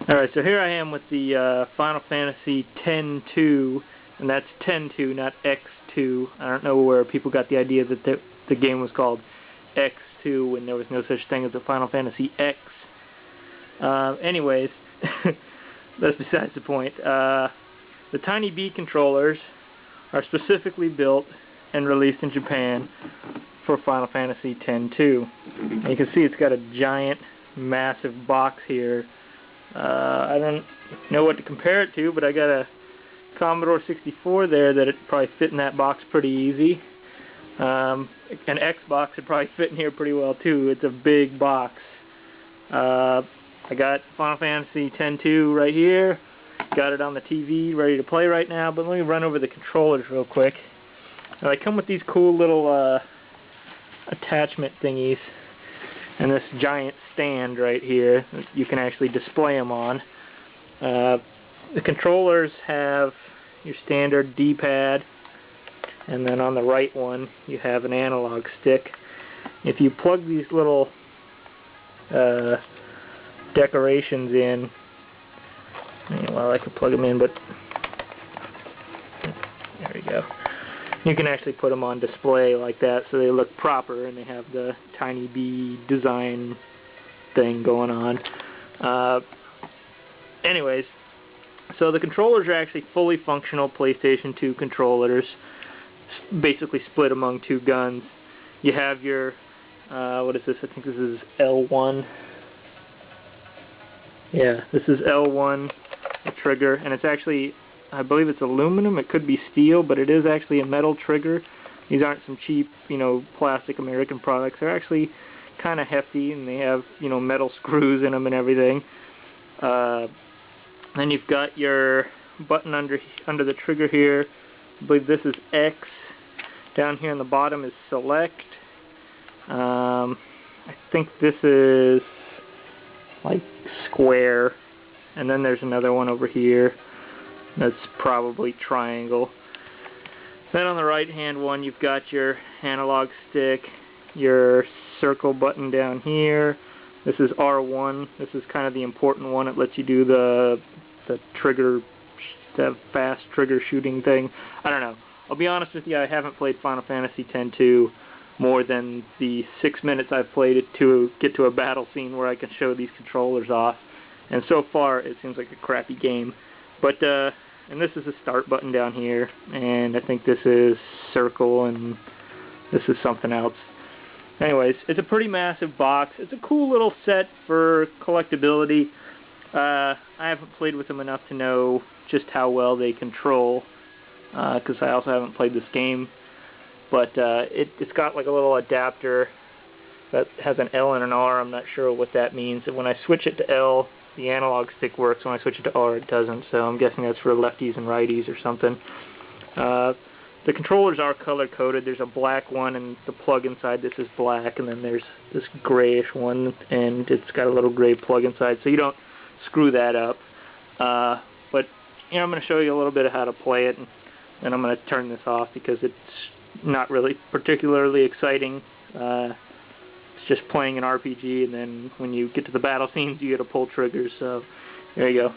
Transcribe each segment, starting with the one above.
Alright, so here I am with the Final Fantasy X-2, and that's X-2, not X-2. I don't know where people got the idea that the game was called X-2 when there was no such thing as a Final Fantasy X. Anyways, that's besides the point. The Tiny B controllers are specifically built and released in Japan for Final Fantasy X-2. And you can see it's got a giant, massive box here. I don't know what to compare it to, but I got a Commodore 64 there that it'd probably fit in that box pretty easy. An Xbox would probably fit in here pretty well too. It's a big box. I got Final Fantasy X-2 right here. Got it on the TV, ready to play right now, but let me run over the controllers real quick. Now, they come with these cool little attachment thingies and this giant stand right here that you can actually display them on. The controllers have your standard D-pad, and then on the right one you have an analog stick. If you plug these little decorations in, well, I could plug them in, but there we go. You can actually put them on display like that so they look proper and they have the Tiny B design thing going on. Anyways, so the controllers are actually fully functional PlayStation 2 controllers, basically split among two guns. You have your, what is this? I think this is L1. Yeah, this is L1, the trigger, and it's actually, I believe it's aluminum. It could be steel, but it is actually a metal trigger. These aren't some cheap, plastic American products. They're actually kind of hefty, and they have, metal screws in them and everything. Then you've got your button under the trigger here. I believe this is X. Down here on the bottom is Select. I think this is like Square. And then there's another one over here. That's probably triangle. Then on the right hand one you've got your analog stick, your circle button down here. This is R1. This is kind of the important one. It lets you do the trigger, the fast trigger shooting thing. I don't know. I'll be honest with you, I haven't played Final Fantasy X-2 more than the 6 minutes I've played it to get to a battle scene where I can show these controllers off. And so far it seems like a crappy game. But and this is the start button down here, and I think this is circle, and this is something else. Anyways, it's a pretty massive box. It's a cool little set for collectability. I haven't played with them enough to know just how well they control, because I also haven't played this game. But it's got like a little adapter that has an L and an R. I'm not sure what that means. And when I switch it to L, the analog stick works. When I switch it to R, it doesn't. So I'm guessing that's for lefties and righties or something. The controllers are color-coded. There's a black one, and the plug inside this is black. And then there's this grayish one, and it's got a little gray plug inside. So you don't screw that up. But I'm going to show you a little bit of how to play it, and then I'm going to turn this off because it's not really particularly exciting. Just playing an RPG, and then when you get to the battle scenes you get to pull triggers, so there you go.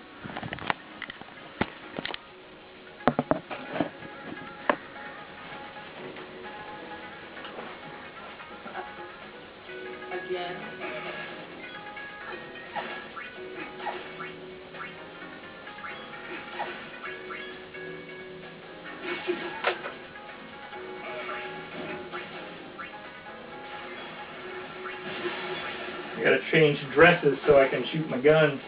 Again. I gotta change dresses so I can shoot my gun.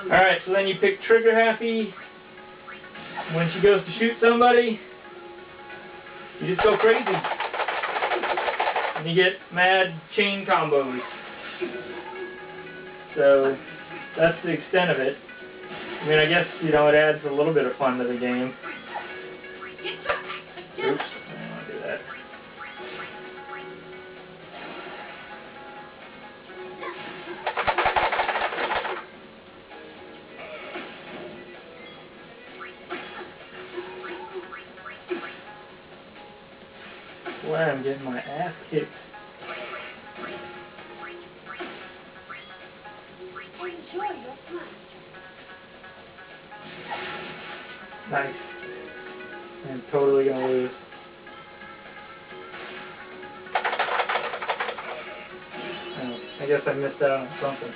Alright, so then you pick Trigger Happy. When she goes to shoot somebody, you just go crazy. And you get mad chain combos. So that's the extent of it. I mean, I guess, it adds a little bit of fun to the game. Oops, I don't want to do that. glad I'm getting my ass kicked. Nice. I'm totally gonna lose. Oh, I guess I missed out on something.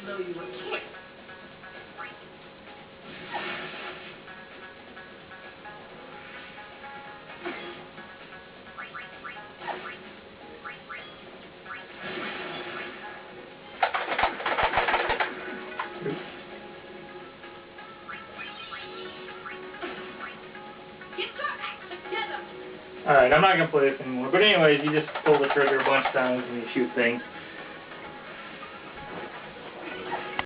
Blow you a kiss. Alright, I'm not going to play this anymore. But anyways, you just pull the trigger a bunch of times and you shoot things.